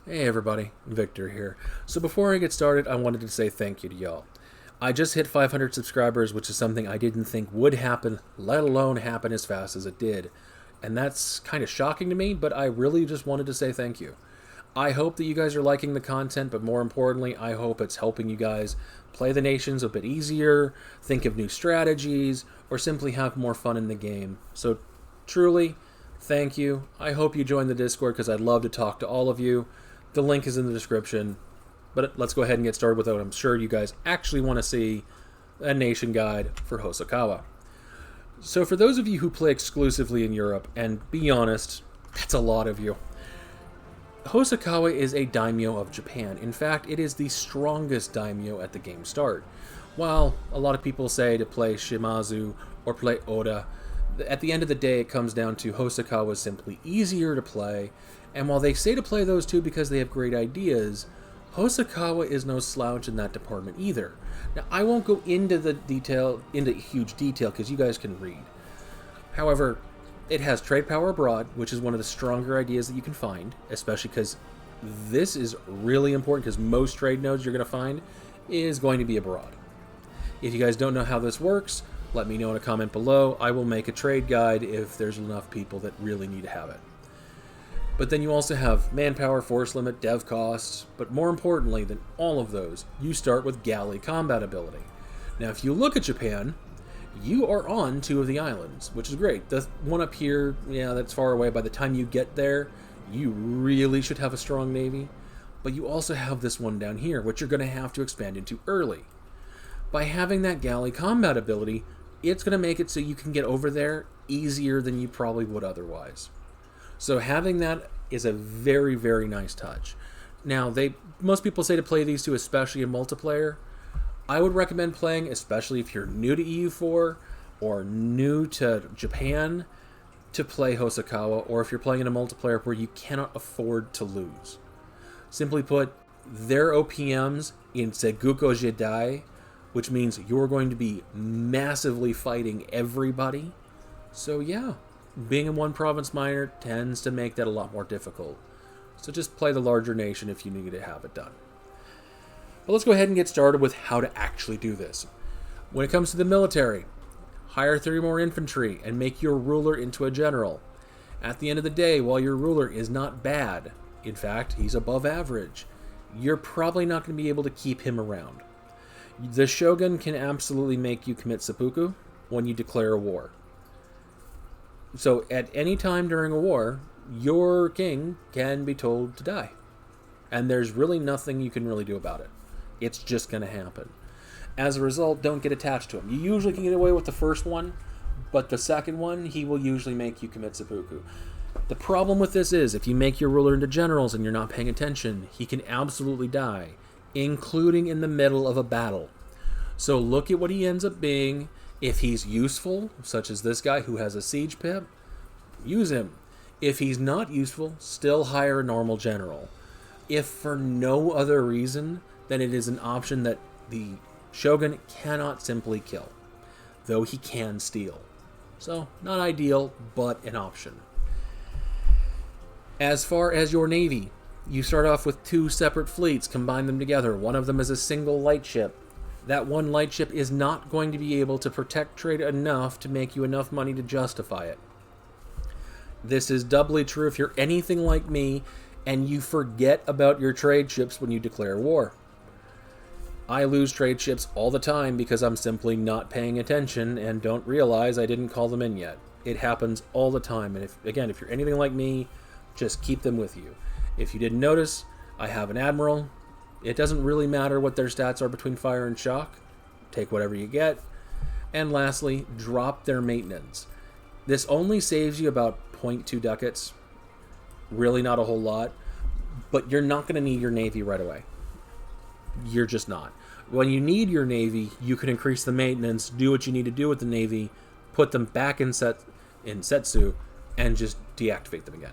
Hey everybody, Victor here. So before I get started, I wanted to say thank you to y'all. I just hit 500 subscribers, which is something I didn't think would happen, let alone happen as fast as it did. And that's kind of shocking to me, but I really just wanted to say thank you. I hope that you guys are liking the content, but more importantly, I hope it's helping you guys play the nations a bit easier, think of new strategies, or simply have more fun in the game. So truly, thank you. I hope you join the Discord because I'd love to talk to all of you. The link is in the description. But let's go ahead and get started with what I'm sure you guys actually want to see, a nation guide for Hosokawa. So for those of you who play exclusively in Europe, and be honest, that's a lot of you, Hosokawa is a daimyo of Japan. In fact, it is the strongest daimyo at the game start. While a lot of people say to play Shimazu or play Oda, at the end of the day it comes down to Hosokawa is simply easier to play, and while they say to play those two because they have great ideas, Hosokawa is no slouch in that department either. Now, I won't go into huge detail because you guys can read. However, it has trade power abroad, which is one of the stronger ideas that you can find, especially because this is really important because most trade nodes you're going to find is going to be abroad. If you guys don't know how this works, let me know in a comment below. I will make a trade guide if there's enough people that really need to have it. But then you also have manpower, force limit, dev costs, but more importantly than all of those, you start with galley combat ability. Now if you look at Japan, you are on two of the islands, which is great. The one up here, yeah, that's far away. By the time you get there, you really should have a strong navy. But you also have this one down here, which you're going to have to expand into early. By having that galley combat ability, it's going to make it so you can get over there easier than you probably would otherwise. So having that is a very, very nice touch. Now, most people say to play these two, especially in multiplayer. I would recommend playing, especially if you're new to EU4 or new to Japan, to play Hosokawa, or if you're playing in a multiplayer where you cannot afford to lose. Simply put, their OPMs in Seguko Jidai, which means you're going to be massively fighting everybody. So yeah, being in one province minor tends to make that a lot more difficult. So just play the larger nation if you need to have it done. But let's go ahead and get started with how to actually do this. When it comes to the military, hire 3 more infantry and make your ruler into a general. At the end of the day, while your ruler is not bad, in fact, he's above average, you're probably not going to be able to keep him around. The shogun can absolutely make you commit seppuku when you declare a war. So at any time during a war, your king can be told to die. And there's really nothing you can really do about it. It's just going to happen. As a result, don't get attached to him. You usually can get away with the first one, but the second one, he will usually make you commit seppuku. The problem with this is, if you make your ruler into generals and you're not paying attention, he can absolutely die, including in the middle of a battle. So look at what he ends up being. If he's useful, such as this guy who has a siege pip, use him. If he's not useful, still hire a normal general. If for no other reason, then it is an option that the shogun cannot simply kill, though he can steal. So, not ideal, but an option. As far as your navy, you start off with 2 separate fleets, combine them together. One of them is a single light ship. That one light ship is not going to be able to protect trade enough to make you enough money to justify it. This is doubly true if you're anything like me and you forget about your trade ships when you declare war. I lose trade ships all the time because I'm simply not paying attention and don't realize I didn't call them in yet. It happens all the time, and if you're anything like me, just keep them with you. If you didn't notice, I have an admiral. It doesn't really matter what their stats are between fire and shock. Take whatever you get. And lastly, drop their maintenance. This only saves you about 0.2 ducats. Really not a whole lot. But you're not going to need your navy right away. You're just not. When you need your navy, you can increase the maintenance, do what you need to do with the navy, put them back in Setsu, and just deactivate them again.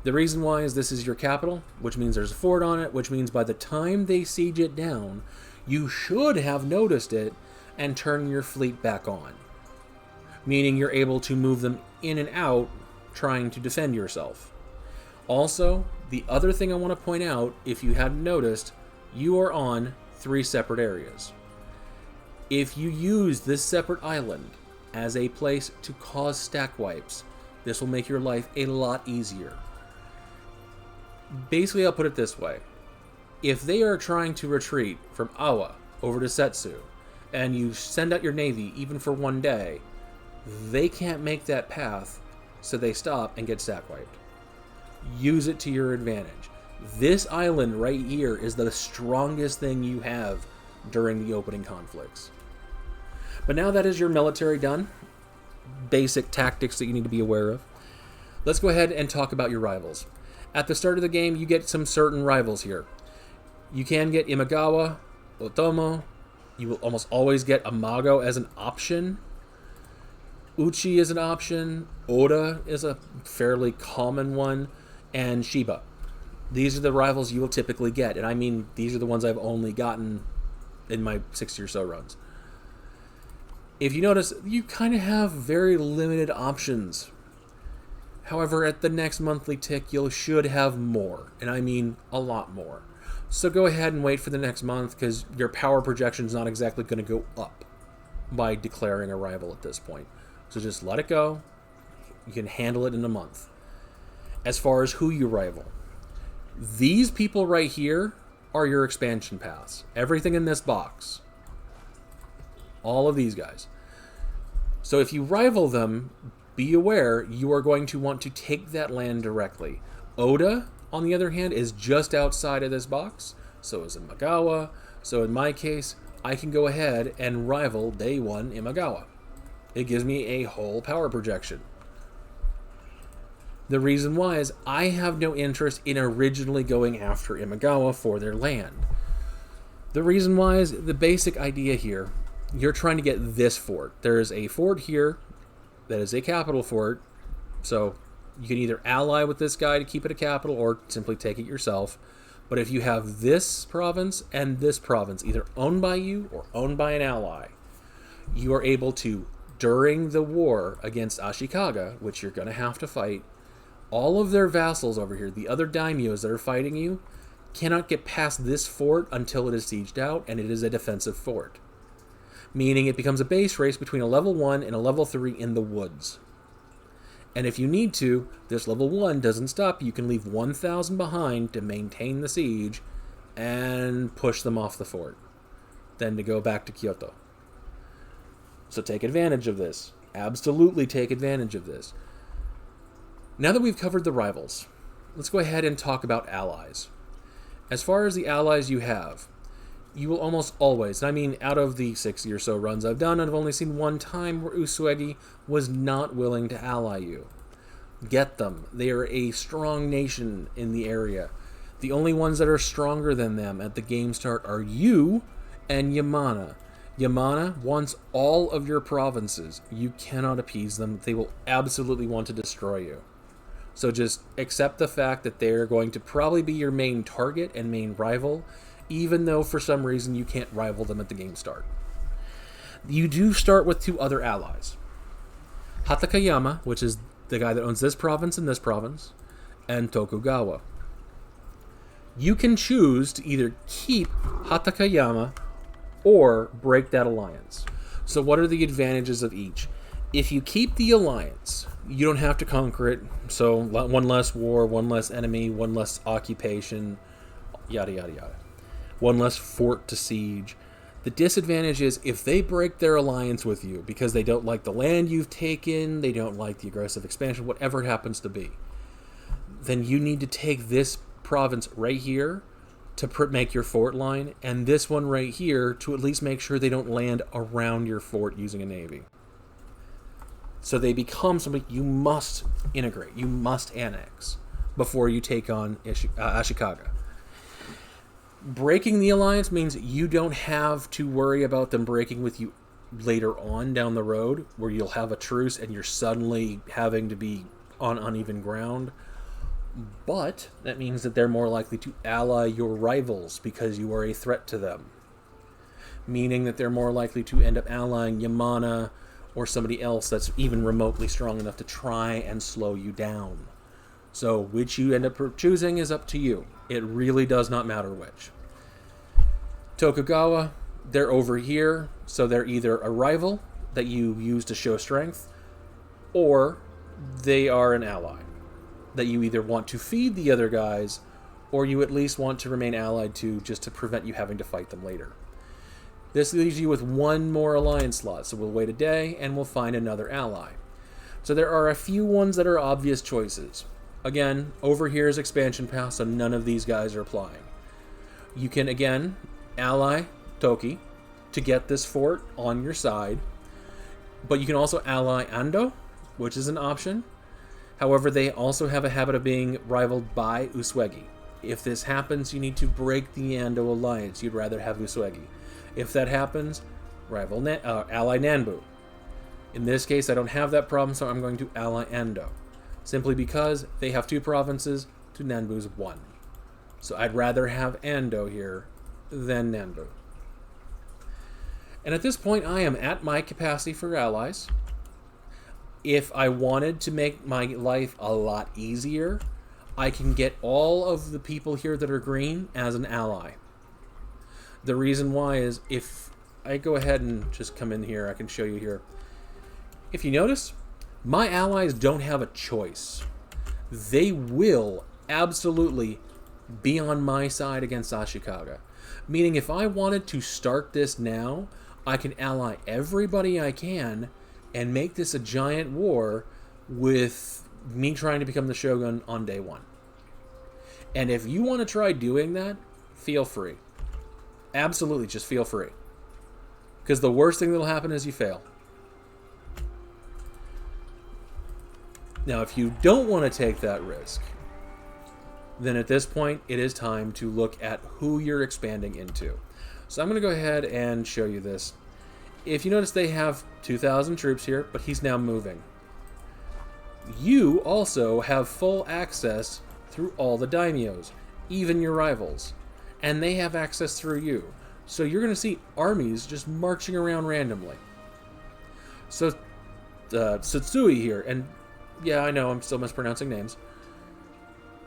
The reason why is this is your capital, which means there's a fort on it, which means by the time they siege it down, you should have noticed it and turn your fleet back on. Meaning you're able to move them in and out trying to defend yourself. Also, The other thing I want to point out, if you hadn't noticed, you are on 3 separate areas. If you use this separate island as a place to cause stack wipes, this will make your life a lot easier. Basically, I'll put it this way. If they are trying to retreat from Awa over to Setsu, and you send out your navy even for 1 day, they can't make that path, so they stop and get stack wiped. Use it to your advantage. This island right here is the strongest thing you have during the opening conflicts. But now that is your military done, basic tactics that you need to be aware of, let's go ahead and talk about your rivals. At the start of the game, you get some certain rivals here. You can get Imagawa, Otomo. You will almost always get Amago as an option. Uchi is an option. Oda is a fairly common one. And Shiba. These are the rivals you will typically get. And I mean, these are the ones I've only gotten in my 60 or so runs. If you notice, you kind of have very limited options. However, at the next monthly tick, you should have more. And I mean a lot more. So go ahead and wait for the next month, because your power projection is not exactly going to go up by declaring a rival at this point. So just let it go. You can handle it in a month. As far as who you rival, these people right here are your expansion paths. Everything in this box. All of these guys. So if you rival them, be aware you are going to want to take that land directly. Oda, on the other hand, is just outside of this box. So is Imagawa. So in my case, I can go ahead and rival day 1 Imagawa. It gives me a whole power projection. The reason why is I have no interest in originally going after Imagawa for their land. The reason why is the basic idea here. You're trying to get this fort. There is a fort here that is a capital fort. So you can either ally with this guy to keep it a capital or simply take it yourself. But if you have this province and this province either owned by you or owned by an ally, you are able to, during the war against Ashikaga, which you're going to have to fight, all of their vassals over here, the other daimyos that are fighting you, cannot get past this fort until it is sieged out, and it is a defensive fort. Meaning it becomes a base race between a level 1 and a level 3 in the woods. And if you need to, this level 1 doesn't stop you. You can leave 1,000 behind to maintain the siege and push them off the fort. Then to go back to Kyoto. So take advantage of this. Absolutely take advantage of this. Now that we've covered the rivals, let's go ahead and talk about allies. As far as the allies you have, you will almost always, and I mean out of the 60 or so runs I've done, I've only seen one time where Usuegi was not willing to ally you. Get them. They are a strong nation in the area. The only ones that are stronger than them at the game start are you and Yamana. Yamana wants all of your provinces. You cannot appease them. They will absolutely want to destroy you. So just accept the fact that they're going to probably be your main target and main rival, even though for some reason you can't rival them at the game start. You do start with 2 other allies. Hatakayama, which is the guy that owns this province and this province, and Tokugawa. You can choose to either keep Hatakayama or break that alliance. So what are the advantages of each? If you keep the alliance, you don't have to conquer it. So 1 less war, 1 less enemy, 1 less occupation, yada yada yada. 1 less fort to siege. The disadvantage is if they break their alliance with you because they don't like the land you've taken, they don't like the aggressive expansion, whatever it happens to be, then you need to take this province right here to make your fort line, and this one right here to at least make sure they don't land around your fort using a navy. So they become something you must integrate, you must annex before you take on Ashikaga. Breaking the alliance means you don't have to worry about them breaking with you later on down the road, where you'll have a truce and you're suddenly having to be on uneven ground. But that means that they're more likely to ally your rivals because you are a threat to them. Meaning that they're more likely to end up allying Yamana or somebody else that's even remotely strong enough to try and slow you down. So which you end up choosing is up to you. It really does not matter which. Tokugawa, they're over here, so they're either a rival that you use to show strength, or they are an ally that you either want to feed the other guys, or you at least want to remain allied to, just to prevent you having to fight them later. This leaves you with one more alliance slot, so we'll wait a day and we'll find another ally. So there are a few ones that are obvious choices. Again, over here is expansion pass, so none of these guys are applying. You can, again, ally Toki to get this fort on your side, but you can also ally Ando, which is an option. However, they also have a habit of being rivaled by Uswegi. If this happens, you need to break the Ando alliance. You'd rather have Uswegi. If that happens, ally Nanbu. In this case, I don't have that problem, so I'm going to ally Ando, simply because they have 2 provinces to Nanbu's 1. So I'd rather have Ando here than Nanbu. And at this point, I am at my capacity for allies. If I wanted to make my life a lot easier, I can get all of the people here that are green as an ally. The reason why is, if I go ahead and just come in here, I can show you here. If you notice, my allies don't have a choice. They will absolutely be on my side against Ashikaga. Meaning, if I wanted to start this now, I can ally everybody I can and make this a giant war with me trying to become the shogun on day 1. And if you want to try doing that, feel free. Absolutely, just feel free. Because the worst thing that'll happen is you fail. Now, if you don't want to take that risk, then at this point, it is time to look at who you're expanding into. So I'm going to go ahead and show you this. If you notice, they have 2,000 troops here, but he's now moving. You also have full access through all the daimyos, even your rivals. And they have access through you. So you're going to see armies just marching around randomly. So, Satsui here, and yeah, I know I'm still mispronouncing names.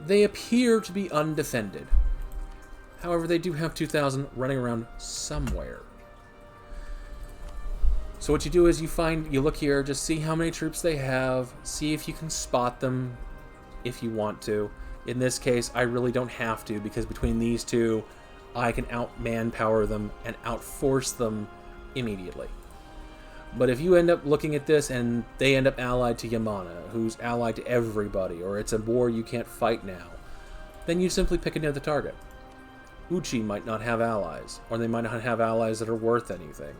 They appear to be undefended. However, they do have 2,000 running around somewhere. So what you do is you look here, just see how many troops they have, see if you can spot them if you want to. In this case, I really don't have to, because between these two, I can out-manpower them and out-force them immediately. But if you end up looking at this and they end up allied to Yamana, who's allied to everybody, or it's a war you can't fight now, then you simply pick another target. Uchi might not have allies, or they might not have allies that are worth anything.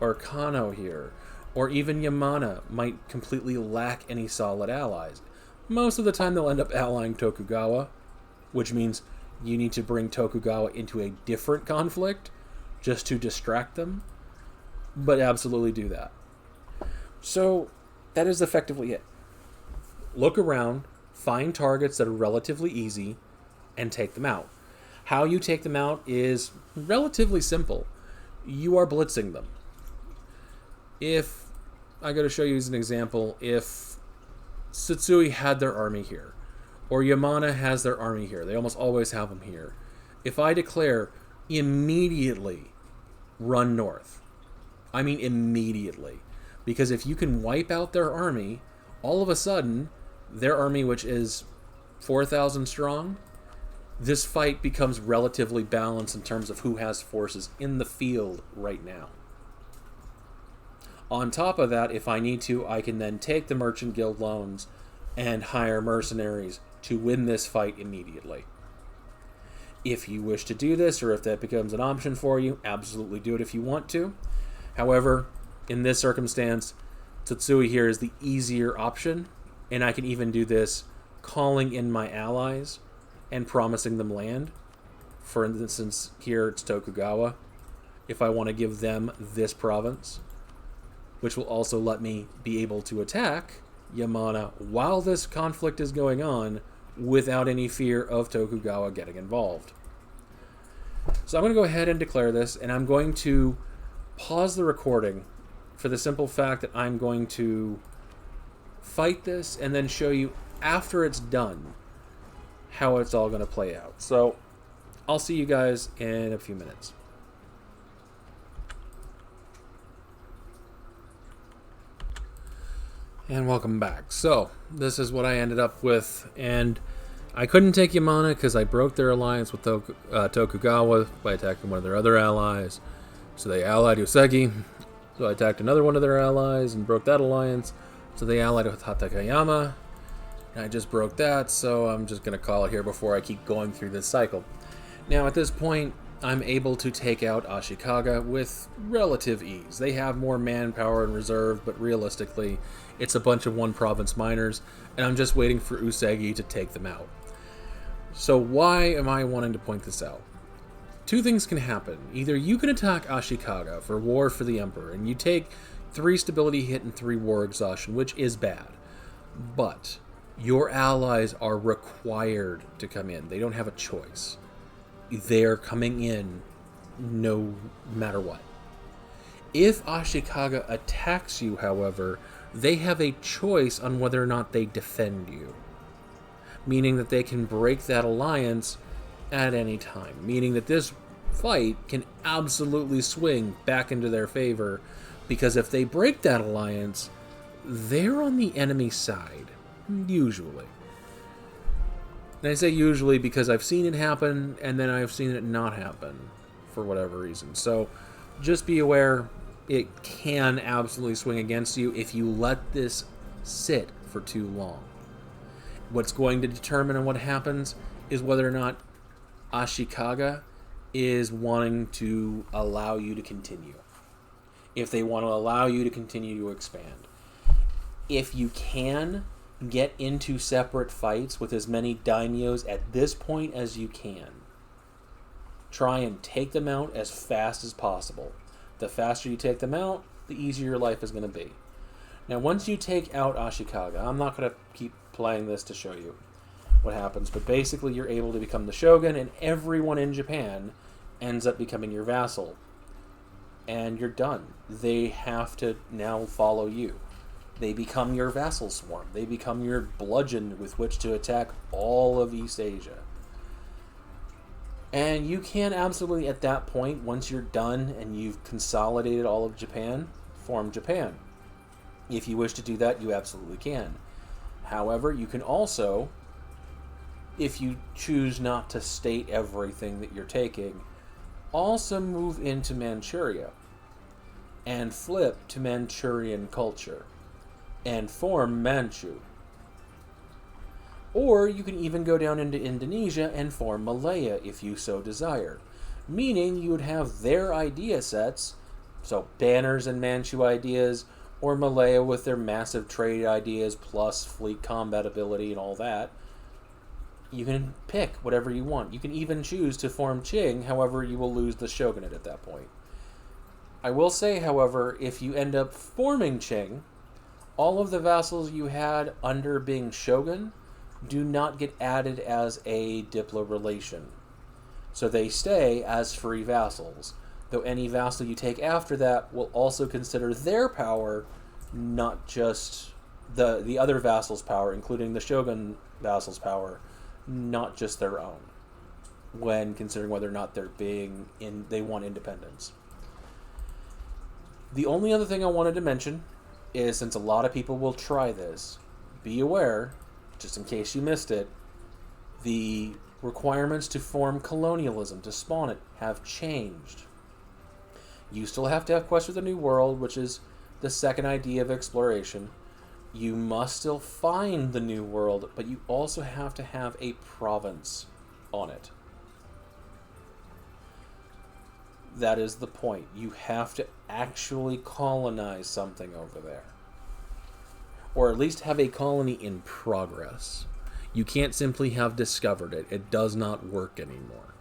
Or Kano here, or even Yamana might completely lack any solid allies. Most of the time they'll end up allying Tokugawa, which means you need to bring Tokugawa into a different conflict just to distract them. But absolutely do that. So that is effectively it. Look around, find targets that are relatively easy, and take them out. How you take them out is relatively simple. You are blitzing them. If I got to show you as an example, if Satsui had their army here, or Yamana has their army here, they almost always have them here. If I declare immediately run north, I mean immediately, because if you can wipe out their army, all of a sudden, their army, which is 4,000 strong, this fight becomes relatively balanced in terms of who has forces in the field right now. On top of that, if I need to, I can then take the Merchant Guild loans and hire mercenaries to win this fight immediately. If you wish to do this, or if that becomes an option for you, absolutely do it if you want to. However, in this circumstance, Satsui here is the easier option, and I can even do this calling in my allies and promising them land. For instance, here it's Tokugawa. If I want to give them this province, which will also let me be able to attack Yamana while this conflict is going on without any fear of Tokugawa getting involved. So I'm going to go ahead and declare this, and I'm going to pause the recording for the simple fact that I'm going to fight this and then show you after it's done how it's all going to play out. So I'll see you guys in a few minutes. And welcome back. So this is what I ended up with, and I couldn't take Yamana because I broke their alliance with Tokugawa by attacking one of their other allies. So they allied Usagi. So I attacked another one of their allies and broke that alliance. So they allied with Hatakayama. And I just broke that, so I'm just going to call it here before I keep going through this cycle. Now at this point, I'm able to take out Ashikaga with relative ease. They have more manpower in reserve, but realistically, it's a bunch of one-province miners, and I'm just waiting for Usagi to take them out. So why am I wanting to point this out? Two things can happen. Either you can attack Ashikaga for War for the Emperor, and you take 3 stability hit and 3 war exhaustion, which is bad. But your allies are required to come in. They don't have a choice. They're coming in no matter what. If Ashikaga attacks you, however, they have a choice on whether or not they defend you. Meaning that they can break that alliance at any time. Meaning that this fight can absolutely swing back into their favor, because if they break that alliance, they're on the enemy side. Usually. And I say usually because I've seen it happen, and then I've seen it not happen for whatever reason. So just be aware, it can absolutely swing against you if you let this sit for too long. What's going to determine what happens is whether or not Ashikaga is wanting to allow you to continue. If they want to allow you to continue to expand. If you can get into separate fights with as many daimyos at this point as you can, try and take them out as fast as possible. The faster you take them out, the easier your life is going to be. Now, once you take out Ashikaga, I'm not going to keep playing this to show you what happens, but basically you're able to become the shogun, and everyone in Japan ends up becoming your vassal. And you're done. They have to now follow you. They become your vassal swarm. They become your bludgeon with which to attack all of East Asia. And you can absolutely, at that point, once you're done and you've consolidated all of Japan, form Japan. If you wish to do that, you absolutely can. However, you can also, if you choose not to state everything that you're taking, also move into Manchuria and flip to Manchurian culture and form Manchu. Or you can even go down into Indonesia and form Malaya if you so desire. Meaning you would have their idea sets, so banners and Manchu ideas, or Malaya with their massive trade ideas plus fleet combat ability and all that. You can pick whatever you want. You can even choose to form Qing, however you will lose the shogunate at that point. I will say, however, if you end up forming Qing, all of the vassals you had under being shogun do not get added as a diplo relation. So they stay as free vassals, though any vassal you take after that will also consider their power, not just the other vassal's power, including the shogun vassal's power, not just their own, when considering whether or not they want independence. The only other thing I wanted to mention is, since a lot of people will try this, be aware, just in case you missed it, the requirements to form colonialism, to spawn it, have changed. You still have to have Quest for the New World, which is the second idea of exploration. You must still find the New World, but you also have to have a province on it. That is the point. You have to actually colonize something over there. Or at least have a colony in progress. You can't simply have discovered it. It does not work anymore.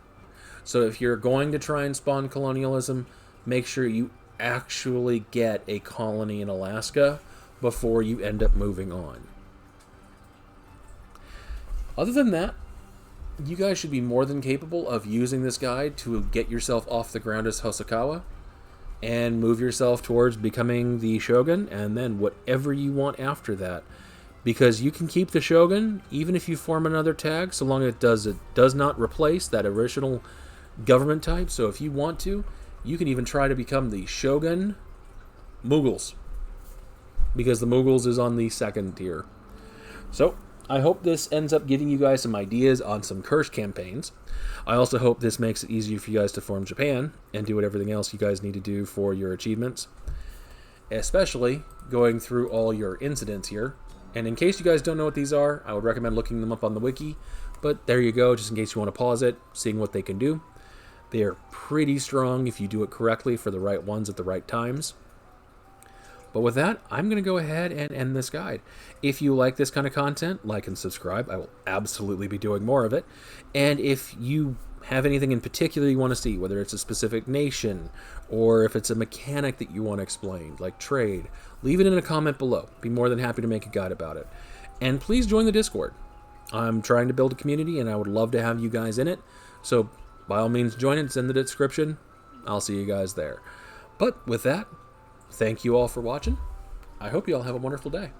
So if you're going to try and spawn colonialism, make sure you actually get a colony in Alaska before you end up moving on. Other than that, you guys should be more than capable of using this guide to get yourself off the ground as Hosokawa and move yourself towards becoming the shogun, and then whatever you want after that. because you can keep the Shogun even if you form another tag, so long as it does not replace that original government type. So if you want to, you can even try to become the Shogun Mughals, because the Mughals is on the second tier. So I hope this ends up giving you guys some ideas on some curse campaigns. I also hope this makes it easier for you guys to form Japan and do everything else you guys need to do for your achievements, especially going through all your incidents here. And in case you guys don't know what these are, I would recommend looking them up on the wiki. But there you go, just in case you want to pause it, seeing what they can do. They are pretty strong if you do it correctly for the right ones at the right times. But with that, I'm going to go ahead and end this guide. If you like this kind of content, like and subscribe. I will absolutely be doing more of it. And if you have anything in particular you want to see, whether it's a specific nation or if it's a mechanic that you want to explain, like trade, leave it in a comment below. Be more than happy to make a guide about it. And please join the Discord. I'm trying to build a community and I would love to have you guys in it. So by all means, join it. It's in the description. I'll see you guys there. But with that, thank you all for watching. I hope you all have a wonderful day.